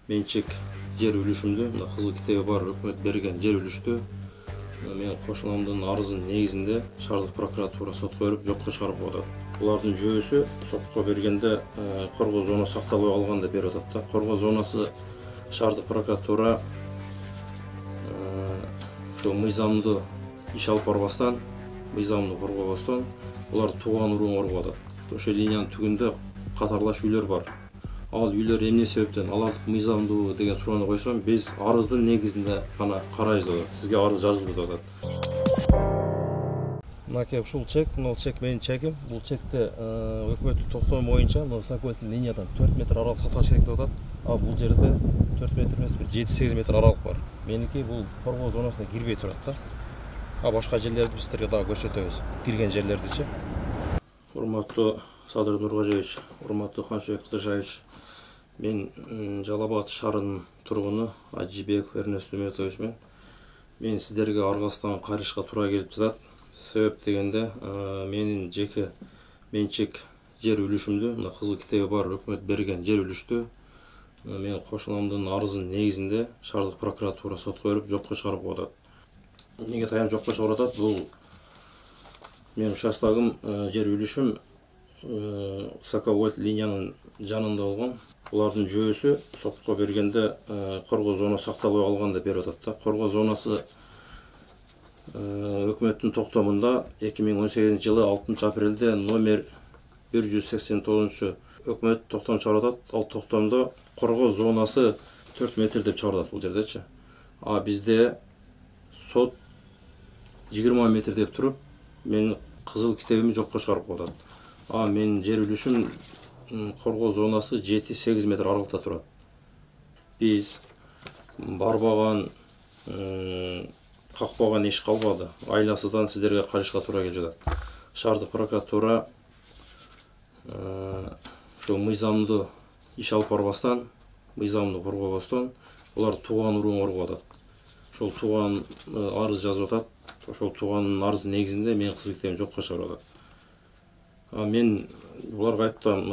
менчик жер үлүшүмдү мына кызыл китеби бар өкмөт берген жер үлүштү мен кошунамдын арызынын негизинде шаардык прокуратура сотко берип жокко чыгарып атат. Булардын жөөсү сотко бергенде коргоо зонасы сакталбай калган деп берип атат да. Коргоо зонасы шаардык прокуратура ошо мыйзамды иш алып барбастан, мыйзамды коргобостон булар тууган уруун коргоп атат. Ошо линиянын түгүндө катарлаш үйлөр бар. Ал үйлөр эмне себептен алардык мыйзамдуу деген суроону койсом, биз арыздын негизинде гана карайбыз деп атат. Сизге арыз жазылды деп атат. Мынакей ушул чек, бул чек менин чегим. Бул чекте өкмөттүн токтому боюнча сакойлтун линиядан 4 метр аралык сатылыш керек деп атат. А бул жерде 4 метр эмес, бир 7-8 метр аралык бар. Меники бул коргоо зонасына кирбей турат да. А башка жерлерди биз силерге дагы көрсөтөбүз. Кирген жерлердичи. Урматтуу Садыр Нургажевич, урматтуу Кансубек Кыдыршаевич, мен Жалал Абад шаарынын тургуну Ажибеков Эрнест Үмөтович мен сиздерге аргасыздан кайрышка туура келип жатат. Себеп дегенде менин жеке менчик жер үлүшүмдү мына кызыл китеби бар өкмөт берген жер үлүштү мен кошунамдын арызынын негизинде шаардык прокуратура сотко берип жокко чыгарып атат. Эмнеге таянып жокко чыгарып атат? Бул менин участогум жер үлүшүм Саковольт линиянын жанында болгон. Булардын жөөсү сотко бергенде коргоо зонасы сакталбай калган деп берип атат да. Коргоо зонасы өкмөттүн токтомунда 2018 жылы 6 апрелде номер 189 өкмөт токтом чыгарып атат. Ал токтомдо коргоо зонасы 4 метр деп чыгарып атат бул жердечи. А бизде сот 20 метр деп туруп, менин кызыл китебимди жокко чыгарып атат. А менин жер үлүшүм коргоо зонасы 7-8 метр аралыкта турат. Биз барбаган, какпаган иш калбады. Айласыдан сиздерге кайрышка туура келип жатат. Шаардык прокуратура ошо мыйзамды иш алып барбастан, мыйзамды коргобостон булар тууган уруун коргоп атат. Ошол тууган арыз жазып атат. Ошол тууганын арызынын негизинде менин кызыл китебимди жокко чыгарып атат. Мен буларга айттым,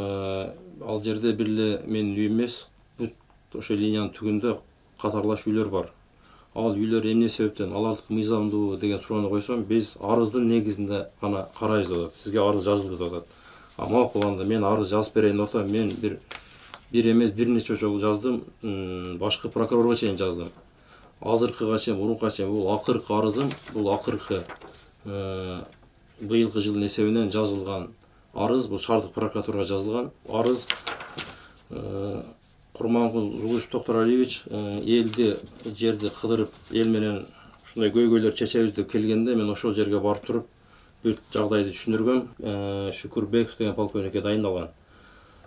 ал жерде бир эле менин үйүм эмес, бүт ошо линиянын түгүндө катарлаш үйлөр бар. Ал үйлөр эмне себептен алардык мыйзамдуу деген суроону койсом, биз арыздын негизинде гана карайбыз деп атат. Сизге арыз жазылды деп атат. Макул, анда мен арыз жазып берейин деп атам. Мен бир эмес, бир нече жолу жаздым, башкы прокурорго чейин жаздым. Азыркыга чейин, мурунка чейин бул акыркы арызым, бул акыркы быйылкы жылдын эсебинен жазылган арыз, бул шаардык прокуратурага жазылган арыз. Курманкул Зулушев Токтор Алиевич элди жерди кыдырып, эл менен ушундай көйгөйлөр чечебиз деп келгенде, мен ошол жерге барып туруп бүт жагдайды түшүндүргөм. Шүкүрбеков деген полковникке дайындалган.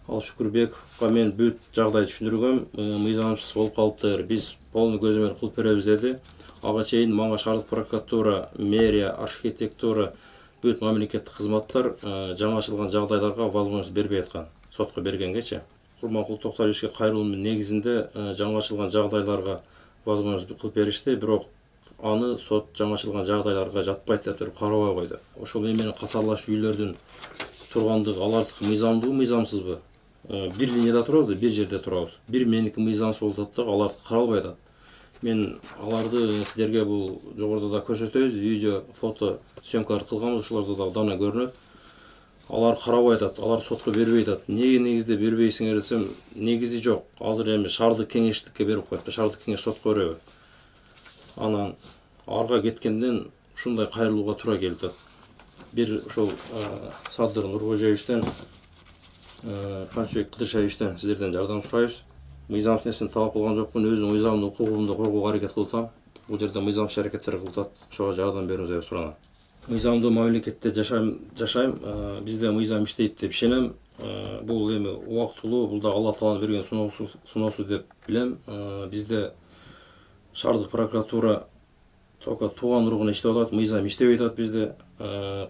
Ал Шүкүрбековго мен бүт жагдайды түшүндүргөм. Мыйзамсыз болуп калыптыр, биз полный көзөмөл кылып беребиз деди. Ага чейин мага шаардык прокуратура, мэрия, архитектура, бүт мамлекеттик кызматтар жаңачылган жагдайларга возможность бербей аткан. Сотко бергенгечи. Курманкул Токтор Алиевичке кайрылуунун негизинде жаңачылган жагдайларга возможность кылып беришти, бирок аны сот жаңачылган жагдайларга жатпайт деп туруп карабай койду. Ошол менен катарлаш үйлөрдүн тургандыгы алардык мыйзамдуу, мыйзамсызбы? Бир линияда турабыз, бир жерде турабыз. Бир меники мыйзамсыз болуп атат да, аларды каралбай атат. Мен аларды сиздерге бул жогоруда да көрсөтөбүз, видео, фото съемкалар кылганбыз, ошолордо да дана көрүнөт. Алар карабай атат, алар сотко бербей атат. Неге негизде бербейсиңер десем, негизи жок. Азыр эми шаардык кеңештикке берип коет, шаардык кеңеш сотко береби. Анан арга кеткенден ушундай кайрылууга туура келип атат. Бир ошол Садыр Нургожевичтен, Кансубек Кыдыршаевичтен сиздерден жардам сурайбыз. Мыйзамсыз нерсени талап кылган жокмун, өзүмдүн мыйзамдуу укугумду коргоого аракет кылып атам. Бул жерде мыйзамсыз аракеттер кылып атат. Ошого жардам берүүңүздү деп суранам. Мыйзамдуу мамлекетте жашайм, бизде мыйзам иштейт деп ишенем. Бул эми убактылуу, бул да Алла Тааланын берген сыноосу деп билем. Бизде шаардык прокуратура только тууган уругуна иштеп атат, мыйзам иштебей атат бизде.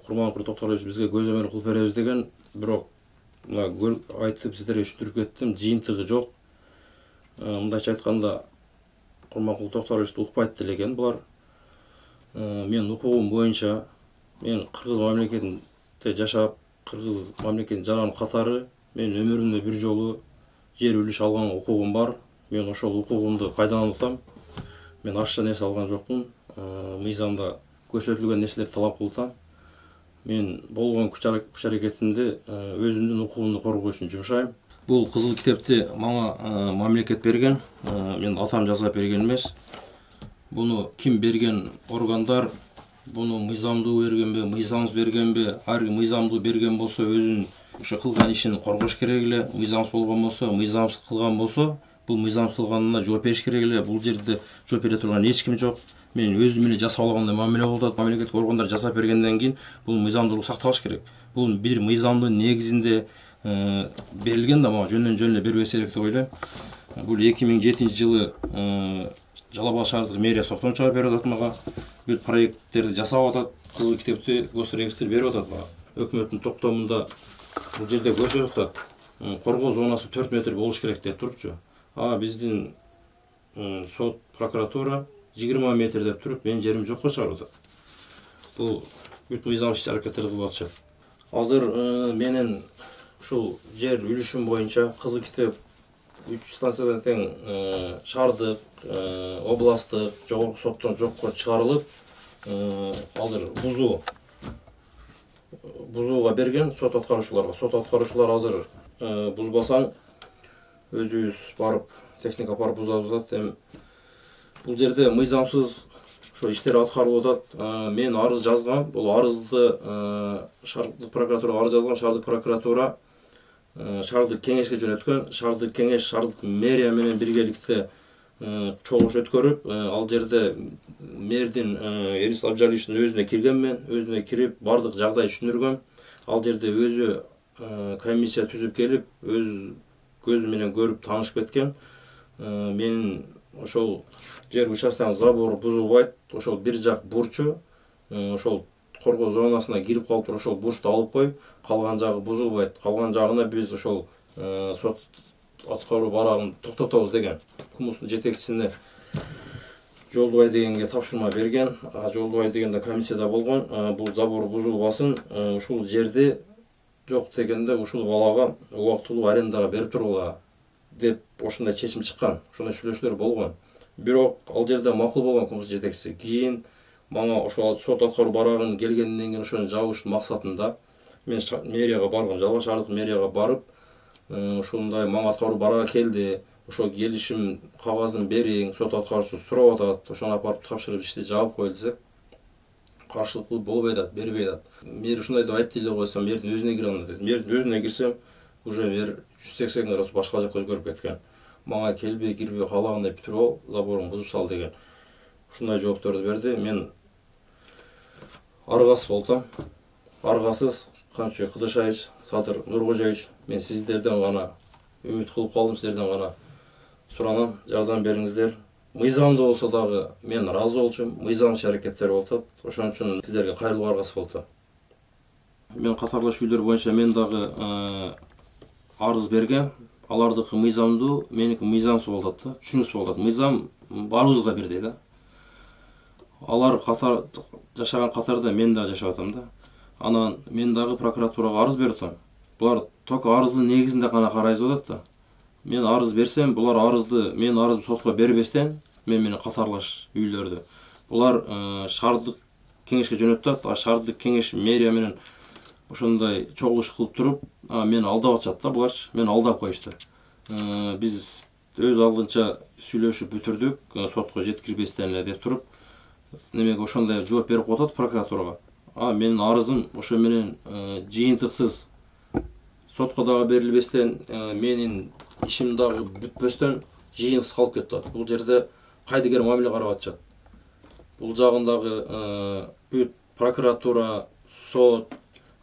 Курманкул Токтор Алиевич бизге көзөмөл кылып беребиз деген, бирок айтып сиздерге түшүндүрүп кеттим, жыйынтыгы жок. Мындайча айтканда, Курманкул Токтор Алиевич укпайт деле экен булар. Мен укугум боюнча, мен кыргыз мамлекетинде жашап, кыргыз мамлекетинин жаран катары, мен өмүрүмдө бир жолу жер үлүш алган укугум бар. мен ошол укугумду пайдаланып атам. Мен ашча нерсе алган жокмун. Мыйзамда көрсөтүлгөн нерселерди талап кылып атам. Мен болгон күч аракетимди өзүмдүн укугумду коргоо үчүн жумшайм. Бул кызыл китепти мага мамлекет берген. Мен атам жазгап берген эмес. Буну ким берген органдар, буну мыйзамдуу бергенби, мыйзамсыз бергенби, ар мыйзамдуу берген болсо өзүнүн ошо кылган ишин коргош керек эле. Мыйзамсыз болгон болсо, мыйзамсыз кылган болсо, бул мыйзамсыз кылганына жооп бериш керек эле. Бул жерде жооп бере турган эч ким жок. Мен өзүм эле жасап алгандай мамиле болуп атат. Мамлекеттик органдар жасап бергенден кийин бул мыйзамдуулук сакталыш керек. Бул бир мыйзамдын негизинде берилген да мага жөндөн жөн эле бербесе керек деп ойлойм. Бул 2007 жылы Жалал Абад шаардык мэриясы токтом чыгарып берип атат мага. Бүт проекттерди жасап атат. Кызыл китепти госрегистр берип атат мага. Өкмөттүн токтомунда бул жерде көрсөтүп атат. Коргоо зонасы 4 метр болуш керек деп турупчу. Биздин сот, прокуратура 20 метр деп туруп, мен жерим жокко чыгарып атат. Бул бүт мыйзамсыз аракеттерди кылып атышат. Азыр менин ушул жер үлүшүм боюнча кызыл китеп 3 станциядан тең шаардык, областтык, жогорку соттон жокко чыгарылып, азыр бузууга берген сот аткаруучуларга. Сот аткаруучулар азыр бузбасаң өзүбүз барып техника барып бузабыз атат. Бул жерде мыйзамсыз ошо иштер аткарылып атат. Мен арыз жазгам. Бул арызды шаардык прокуратурага арыз жазгам. Шаардык прокуратура шаардык кеңешке жөнөткөн. Шаардык кеңеш шаардык мэрия менен биргеликте чогулуш өткөрүп, ал жерде мэрдин Эрис Абжалиевичтин өзүнө киргенмен, өзүнө кирип бардык жагдай түшүндүргөм. Ал жерде өзү комиссия түзүп келип, өз көзү менен көрүп таанышып кеткен. Менин ошол жер участогунун забору бузулбайт. Ошол бир жак бурчу ошол коргоо зонасына кирип калып туруп ошол бурчту алып кой, калган жагы бузулбайт. Калган жагына биз ошол сот аткаруу барагын токтотобуз деген. Кумустун жетекчисине Жолдубай дегенге тапшырма берген. Жолдубай дегенде комиссияда болгон. Бул забор бузулбасын, ушул жерди жок дегенде ушул балага убактылуу арендага берип тургула деп ошондой чечим чыккан. Ошондой сүйлөшүүлөр болгон. Бирок ал жерде макул болгон кумус жетекчиси. Кийин мага ошол сот аткаруу барагын келгенден кийин ошону жабыштын максатында мен мэрияга баргам. Жалал Абад шаардык мэрияга барып, ушундай мага аткаруу барага келди. Ошол келишим кагазын бериң, сот аткаруучусу сурап атат. Ошону апарып тапшырып ишти жаап кой десек, каршылык кылып болбой атат, бербей атат. Мэр ушундай деп айтты эле койсом, мэрдин өзүнө кире алмайт дейт. Мэрдин өзүнө кирсем, уже мэр 180 градус башка жакка өзгөрүп кеткен. Мага келбей, кирбей каалагандай бүтүрүп ал, заборун бузуп сал деген. Ушундай жоопторду берди. Мен аргасыз болдум. Аргасыз Камчыбек Кыдышаевич, Садыр Нуркожоевич, мен сиздерден гана үмүт кылып калдым, сиздерден гана суранам, жардам бериңиздер. Мыйзамдуу болсо дагы мен ыраазы болчумун, мыйзамчы аракеттер болуп атат. Ошон үчүн сиздерге кайрылуу аргасыз болду. Мен катарлаш үйлөр боюнча мен дагы арыз бергем. Алардыкы мыйзамдуу, меники мыйзамсыз болуп атат да. Түшүнүксүз болуп атат. Мыйзам баарыбызга бирдей да. Алар жашаган катарда мен да жашап атам да. Анан мен дагы прокуратурага арыз берип атам. Булар только арыздын негизинде гана карайбыз деп атат да. Мен арыз берсем, булар арызды, мен арызды сотко бербестен, мен менен катарлаш үйлөрдү. Булар шаардык кеңешке жөнөтүп атат. Шаардык кеңеш мэрия менен ошондой чогулуш кылып туруп, мени алдап атышат да булар. Мени алдап коюшту. Биз өз алдынча сүйлөшүп бүтүрдүк, сотко жеткирбестен эле деп туруп, немеге ошондой жооп берип атат прокуратурага. Менин арызым ошо менен жыйынтыксыз сотко дагы берилбестен, менин ишим дагы бүтпөстөн жыйынсыз калып кетти. Бул жерде кайдыгер мамиле карап атышат. Бул жагындагы бүт прокуратура, сот,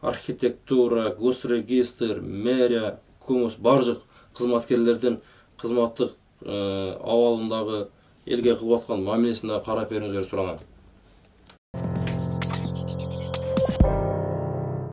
архитектура, госрегистр, мэрия, кумус бардык кызматкерлердин кызматтык абалындагы элге кылып аткан мамилесин дагы карап бериңиздерди суранам.